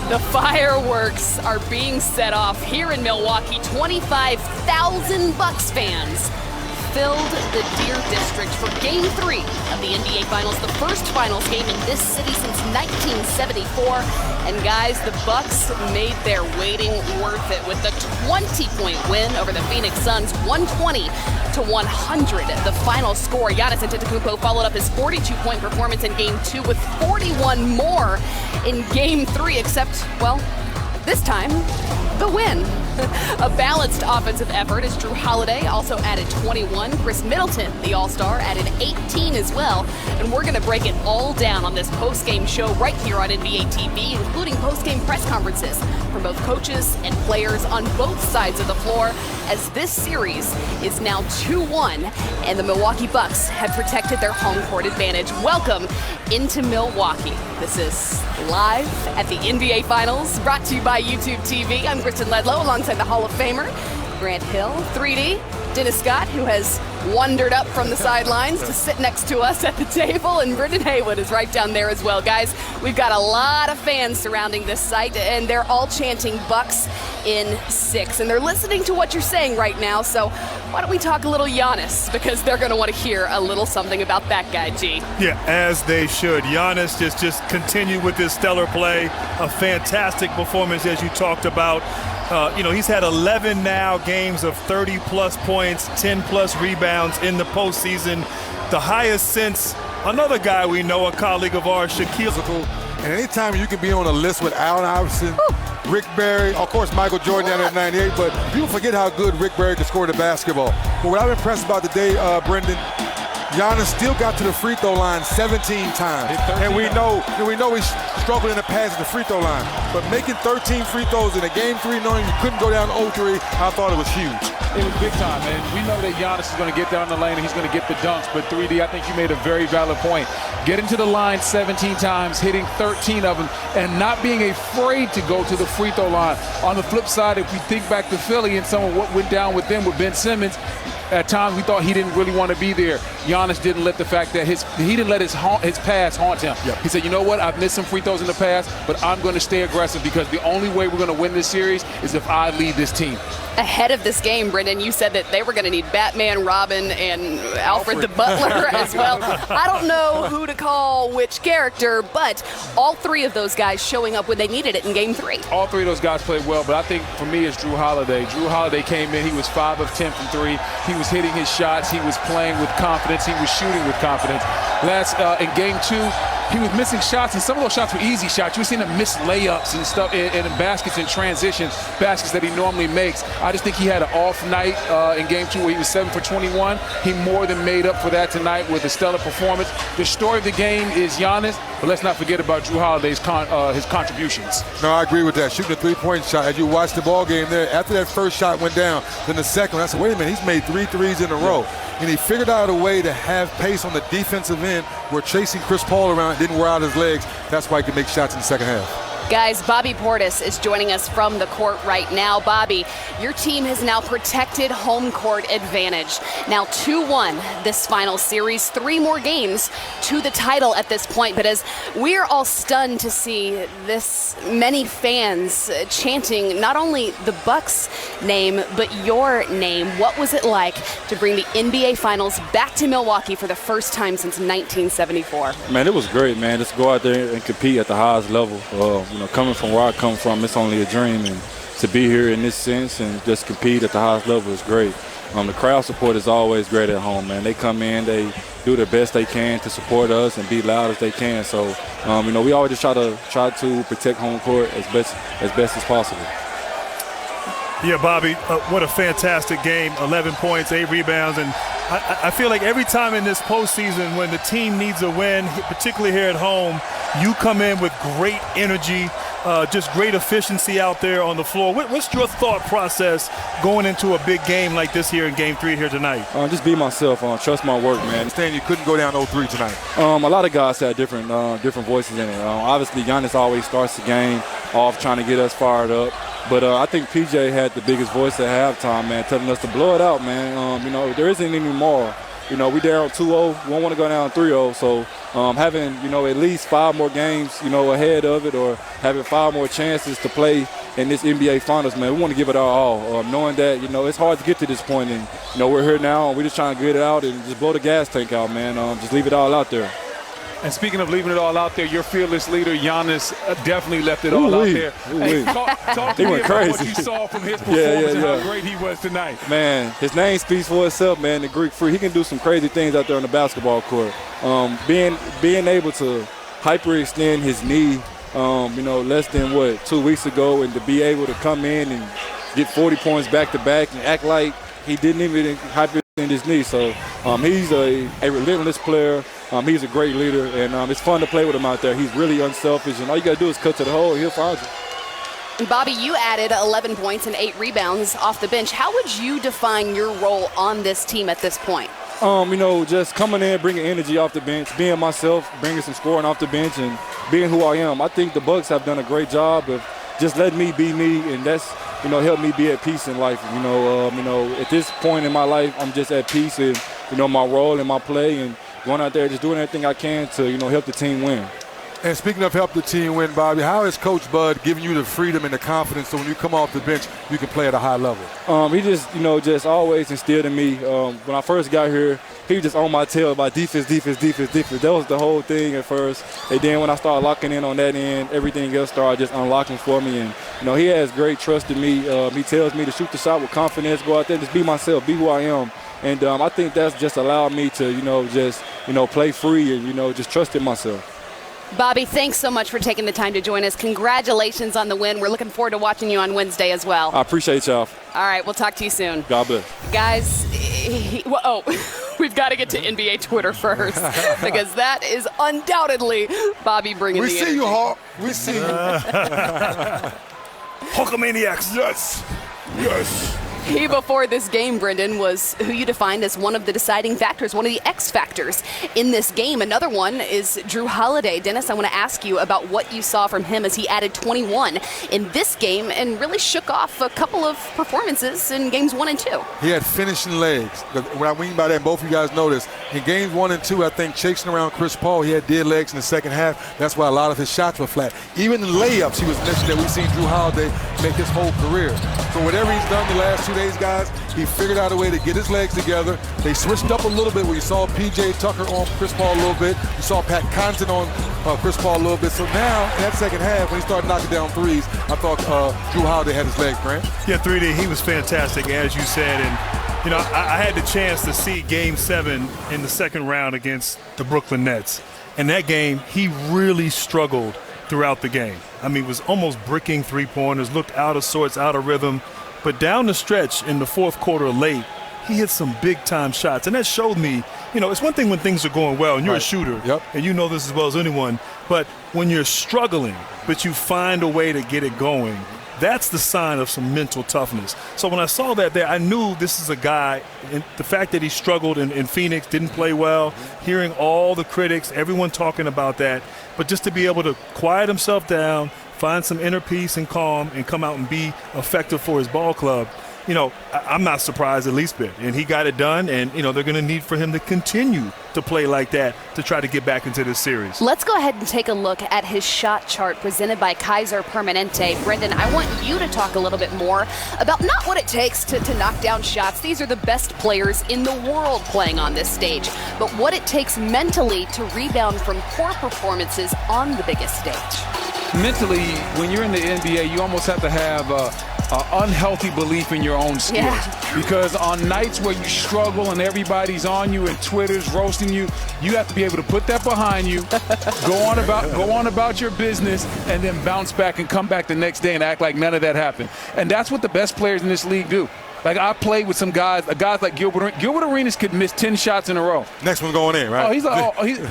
The fireworks are being set off here in Milwaukee. 25,000 Bucks fans filled the Deer District for Game 3 of the NBA Finals, the first Finals game in this city since 1974. And guys, the Bucks made their waiting worth it with a 20-point win over the Phoenix Suns, 120-100. The final score. Giannis Antetokounmpo followed up his 42-point performance in Game 2 with 41 more in Game 3, except, well, this time, the win. A balanced offensive effort as Drew Holiday also added 21. Chris Middleton, the All-Star, added 18 as well. And we're going to break it all down on this post-game show right here on NBA TV, including post-game press conferences from both coaches and players on both sides of the floor, as this series is now 2-1, and the Milwaukee Bucks have protected their home court advantage. Welcome into Milwaukee. This is live at the NBA Finals, brought to you by YouTube TV. I'm Kristen Ledlow, alongside the Hall of Famer, Grant Hill, 3D, Dennis Scott, who has wandered up from the sidelines to sit next to us at the table, and Brendan Haywood is right down there as well. Guys, we've got a lot of fans surrounding this site, and they're all chanting Bucks in 6, and they're listening to what you're saying right now, so why don't we talk a little Giannis, because they're going to want to hear a little something about that guy, G. Yeah, as they should. Giannis just continue with his stellar play, a fantastic performance as you talked about. He's had 11 now games of 30-plus points, 10-plus rebounds in the postseason, the highest since another guy we know, a colleague of ours, Shaquille. And anytime you can be on a list with Allen Iverson, Rick Barry, of course Michael Jordan down at 98, but people forget how good Rick Barry could score the basketball. But what I'm impressed about today, Brendan, Giannis still got to the free throw line 17 times. And we know he's struggling in the pass at the free throw line. But making 13 free throws in a Game 3 knowing you couldn't go down 0-3, I thought it was huge. It was big time, and we know that Giannis is going to get down the lane and he's going to get the dunks, but 3D, I think you made a very valid point. Getting to the line 17 times, hitting 13 of them, and not being afraid to go to the free throw line. On the flip side, if we think back to Philly and some of what went down with them with Ben Simmons, at times we thought he didn't really want to be there. Giannis didn't let the fact that he didn't let his past haunt him. Yep. He said, you know what, I've missed some free throws in the past, but I'm going to stay aggressive because the only way we're going to win this series is if I lead this team. Ahead of this game, Brendan, you said that they were going to need Batman, Robin, and Alfred the Butler as well. I don't know who to call which character, but all three of those guys showing up when they needed it in Game 3. All three of those guys played well, but I think for me it's Drew Holiday. Drew Holiday came in, he was 5 of 10 from 3. He was hitting his shots, he was playing with confidence, he was shooting with confidence. In Game 2, he was missing shots, and some of those shots were easy shots. You were seeing him miss layups and stuff, and baskets and transition baskets that he normally makes. I just think he had an off night in Game 2 where he was 7 for 21. He more than made up for that tonight with a stellar performance. The story of the game is Giannis, but let's not forget about Drew Holiday's his contributions. No, I agree with that. Shooting a three-point shot. As you watch the ball game there, after that first shot went down, then the second one, I said, wait a minute, he's made 3 threes in a row. And he figured out a way to have pace on the defensive end where chasing Chris Paul around didn't wear out his legs. That's why he could make shots in the second half. Guys, Bobby Portis is joining us from the court right now. Bobby, your team has now protected home court advantage. Now 2-1 this final series, 3 more games to the title at this point. But as we're all stunned to see this many fans chanting not only the Bucks name, but your name, what was it like to bring the NBA Finals back to Milwaukee for the first time since 1974? Man, it was great, man. Just go out there and compete at the highest level. Coming from where I come from, it's only a dream, and to be here in this sense and just compete at the highest level is great. The crowd support is always great at home, man. They come in, they do the best they can to support us and be loud as they can. So, we always just try to protect home court as best as possible. Yeah, Bobby, what a fantastic game. 11 points, 8 rebounds, and I feel like every time in this postseason when the team needs a win, particularly here at home, you come in with great energy, just great efficiency out there on the floor. What's your thought process going into a big game like this here in Game 3 here tonight? Just be myself. Trust my work, man. Understand you couldn't go down 0-3 tonight. A lot of guys had different voices in it. Obviously, Giannis always starts the game off trying to get us fired up. But I think PJ had the biggest voice at halftime, man, telling us to blow it out, man. There isn't any more we down 2-0. We don't want to go down 3-0. So having, at least 5 more games, ahead of it, or having 5 more chances to play in this NBA Finals, man, we want to give it our all. Knowing that, it's hard to get to this point, and, we're here now, and we're just trying to get it out and just blow the gas tank out, man. Just leave it all out there. And speaking of leaving it all out there, your fearless leader, Giannis, definitely left it all out there. Hey, talk to me about what you saw from his performance and how great he was tonight. Man, his name speaks for itself, man. The Greek freak, he can do some crazy things out there on the basketball court. Being able to hyperextend his knee, less than 2 weeks ago, and to be able to come in and get 40 points back to back and act like he didn't even hyperextend his knee. So he's a relentless player. He's a great leader, and it's fun to play with him out there. He's really unselfish, and all you got to do is cut to the hole, and he'll find you. Bobby, you added 11 points and 8 rebounds off the bench. How would you define your role on this team at this point? Just coming in, bringing energy off the bench, being myself, bringing some scoring off the bench, and being who I am. I think the Bucks have done a great job of just letting me be me, and that's, helped me be at peace in life. At this point in my life, I'm just at peace in, my role and my play, and going out there just doing everything I can to, help the team win. And speaking of help the team win, Bobby, how is Coach Bud giving you the freedom and the confidence so when you come off the bench, you can play at a high level? He just, just always instilled in me. When I first got here, he was just on my tail about defense. That was the whole thing at first. And then when I started locking in on that end, everything else started just unlocking for me. And, he has great trust in me. He tells me to shoot the shot with confidence, go out there, just be myself, be who I am. And I think that's just allowed me to, play free and, just trust in myself. Bobby, thanks so much for taking the time to join us. Congratulations on the win. We're looking forward to watching you on Wednesday as well. I appreciate y'all. All right, we'll talk to you soon. God bless. Guys, we've got to get to NBA Twitter first because that is undoubtedly Bobby bringing the energy. We see you, Hawk. We see you. Hulkamaniacs. Yes. He, before this game, Brendan, was who you defined as one of the deciding factors, one of the X factors in this game. Another one is Drew Holiday. Dennis, I want to ask you about what you saw from him as he added 21 in this game and really shook off a couple of performances in games 1 and 2. He had finishing legs. What I mean by that, and both of you guys know this, in games 1 and 2, I think chasing around Chris Paul, he had dead legs in the second half. That's why a lot of his shots were flat. Even the layups, he was mentioned that we've seen Drew Holiday make his whole career. So whatever he's done the last 2 days, guys, he figured out a way to get his legs together. They switched up a little bit where you saw P.J. Tucker on Chris Paul a little bit. You saw Pat Connaughton on Chris Paul a little bit. So now, in that second half, when he started knocking down threes, I thought Drew Holiday had his legs, Grant. Yeah, 3D, he was fantastic, as you said. And, I had the chance to see Game 7 in the second round against the Brooklyn Nets. In that game, he really struggled throughout the game. I mean, was almost bricking three-pointers, looked out of sorts, out of rhythm. But down the stretch in the fourth quarter late, he hit some big-time shots. And that showed me, it's one thing when things are going well and you're a shooter, and you know this as well as anyone. But when you're struggling, but you find a way to get it going, that's the sign of some mental toughness. So when I saw that there, I knew this is a guy, and the fact that he struggled in Phoenix, didn't play well, hearing all the critics, everyone talking about that, but just to be able to quiet himself down, find some inner peace and calm, and come out and be effective for his ball club, I'm not surprised the least bit. And he got it done, and, they're going to need for him to continue to play like that to try to get back into this series. Let's go ahead and take a look at his shot chart presented by Kaiser Permanente. Brendan, I want you to talk a little bit more about not what it takes to knock down shots. These are the best players in the world playing on this stage, but what it takes mentally to rebound from poor performances on the biggest stage. Mentally, when you're in the NBA, you almost have to have an unhealthy belief in your own skills. Yeah. Because on nights where you struggle and everybody's on you and Twitter's roasting you, you have to be able to put that behind you, go on about your business, and then bounce back and come back the next day and act like none of that happened. And that's what the best players in this league do. Like, I played with some guys like Gilbert Arenas could miss 10 shots in a row. Next one going in, right?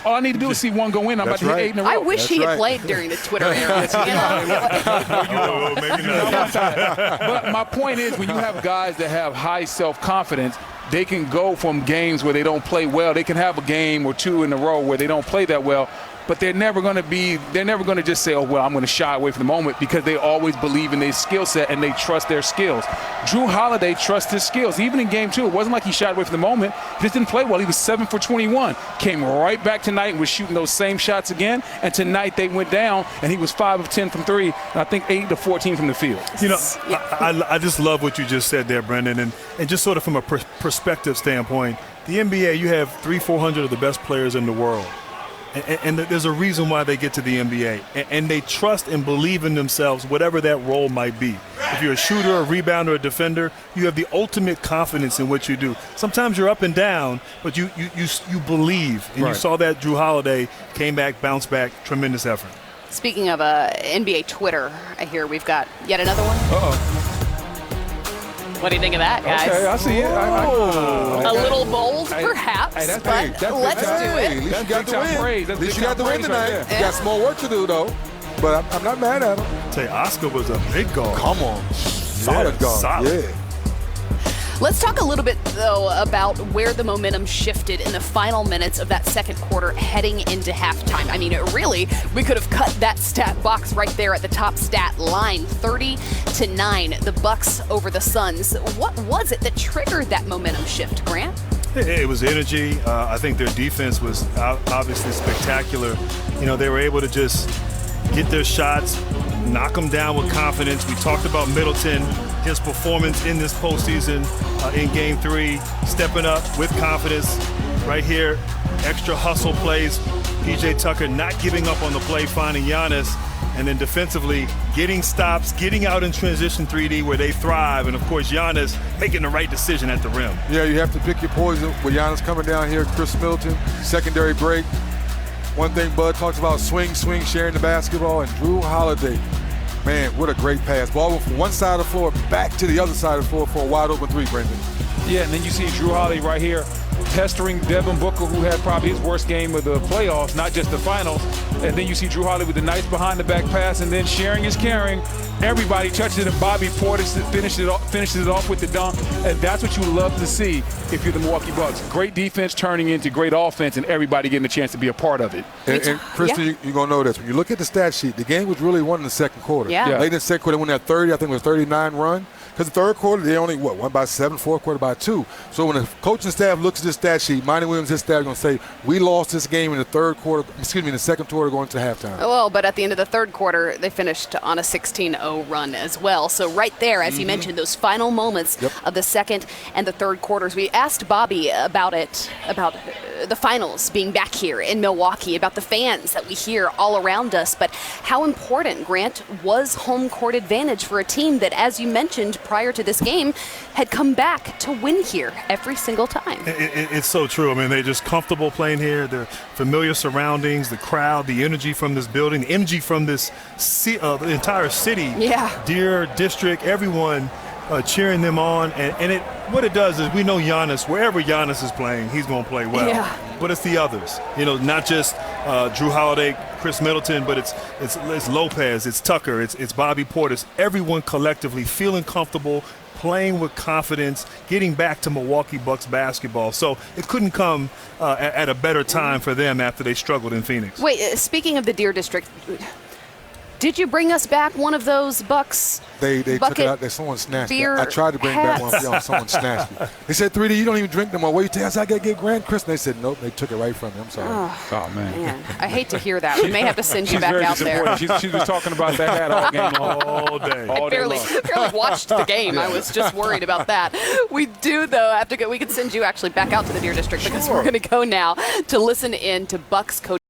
All I need to do is see one go in. I'm about to hit 8 in a row. I wish he had played during the Twitter era. Maybe not. But my point is, when you have guys that have high self-confidence, they can go from games where they don't play well. They can have a game or two in a row where they don't play that well. but they're never going to just say, oh, well, I'm going to shy away from the moment, because they always believe in their skill set and they trust their skills. Drew Holiday trusts his skills. Even in game 2, it wasn't like he shied away from the moment. He just didn't play well. He was 7 for 21. Came right back tonight and was shooting those same shots again. And tonight they went down and he was 5 of 10 from 3, and I think 8 to 14 from the field. You know, I just love what you just said there, Brendan. And just sort of from a perspective standpoint, the NBA, you have 300-400 of the best players in the world. And there's a reason why they get to the NBA. And they trust and believe in themselves, whatever that role might be. If you're a shooter, a rebounder, a defender, you have the ultimate confidence in what you do. Sometimes you're up and down, but you believe. And You saw that Drew Holiday came back, bounced back, tremendous effort. Speaking of NBA Twitter, I hear we've got yet another one. Uh-oh. What do you think of that, guys? Okay, I see it. A little bold, perhaps, but let's do it. At least you got the win. At least you got the win tonight. You got some more work to do, though. But I'm not mad at him. I'll tell you, Oscar was a big guard. Come on. Solid guard. Solid. Yeah. Let's talk a little bit, though, about where the momentum shifted in the final minutes of that second quarter heading into halftime. I mean, we could have cut that stat box right there at the top stat line, 30-9, the Bucks over the Suns. What was it that triggered that momentum shift, Grant? It was energy. I think their defense was obviously spectacular. You know, they were able to just get their shots, knock them down with confidence. We talked about Middleton, his performance in this postseason in Game 3, stepping up with confidence. Right here, extra hustle plays. PJ Tucker not giving up on the play, finding Giannis, and then defensively getting stops, getting out in transition 3D where they thrive, and of course Giannis making the right decision at the rim. Yeah, you have to pick your poison with Giannis coming down here. Chris Middleton, secondary break. One thing Bud talks about, swing, sharing the basketball, and Drew Holiday. Man, what a great pass. Ball went from one side of the floor back to the other side of the floor for a wide open 3, Brendan. Yeah, and then you see Drew Holiday right here pestering Devin Booker, who had probably his worst game of the playoffs, not just the finals. And then you see Drew Holiday with the nice behind-the-back pass, and then sharing is caring. Everybody touches it, and Bobby Portis finishes it off with the dunk. And that's what you love to see if you're the Milwaukee Bucks. Great defense turning into great offense, and everybody getting a chance to be a part of it. And Kristen, you're going to know this. When you look at the stat sheet, the game was really won in the second quarter. Yeah. Late in the second quarter, they won that 30, I think it was 39 run. Because the third quarter, they only, won by 7, fourth quarter by 2. So when the coaching staff looks at this stat sheet, Monty Williams, his staff, are going to say, we lost this game in the in the second quarter going to halftime. Well, but at the end of the third quarter, they finished on a 16-0 run as well. So right there, as you mentioned, those final moments of the second and the third quarters, we asked Bobby about it, about the finals being back here in Milwaukee, about the fans that we hear all around us. But how important, Grant, was home court advantage for a team that, as you mentioned, prior to this game, had come back to win here every single time. It's so true. I mean, they're just comfortable playing here. They're familiar surroundings, the crowd, the energy from this building, the energy from this the entire city, Deer District, everyone cheering them on. And what it does is we know Giannis, wherever Giannis is playing, he's going to play well. Yeah. But it's the others, not just Drew Holiday, Chris Middleton, but it's Lopez, it's Tucker, it's Bobby Portis. Everyone collectively feeling comfortable, playing with confidence, getting back to Milwaukee Bucks basketball. So it couldn't come at a better time for them after they struggled in Phoenix. Wait, speaking of the Deer District, did you bring us back one of those Bucks? They took it out. Someone snatched it. I tried to bring back one for y'all. Someone snatched it. They said, 3D, you don't even drink them. What you tell us? I got to get Grant Chris. And they said, nope. They took it right from me. I'm sorry. Oh, man. I hate to hear that. We may have to send you back out there. She was talking about that hat all game long. All day. I barely watched the game. I was just worried about that. We do, though, have to go. We could send you actually back out to the Deer District because we're going to go now to listen in to Bucks coach